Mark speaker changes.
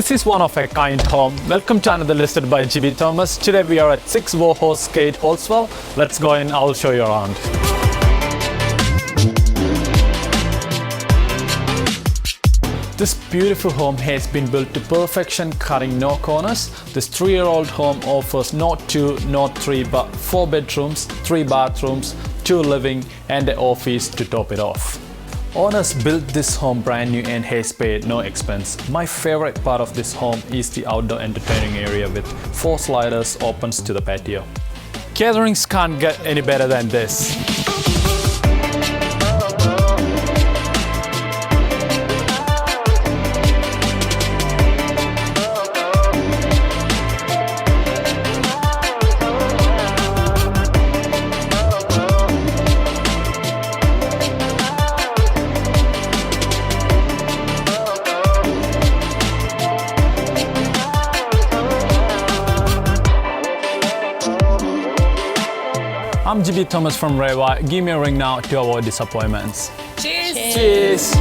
Speaker 1: This is one of a kind home. Welcome to another listed by Jiby Thomas. Today we are at 6 Warhorse Gate, Halswell. Let's go in, I'll show you around. This beautiful home has been built to perfection, cutting no corners. This 3-year-old home offers not 2, not 3, but 4 bedrooms, 3 bathrooms, 2 living and an office to top it off. Owners built this home brand new and has paid no expense. My favorite part of this home is the outdoor entertaining area with 4 sliders opens to the patio. Gatherings can't get any better than this. I'm Jiby Thomas from Reva. Give me a ring now to avoid disappointments.
Speaker 2: Cheers!
Speaker 1: Cheers!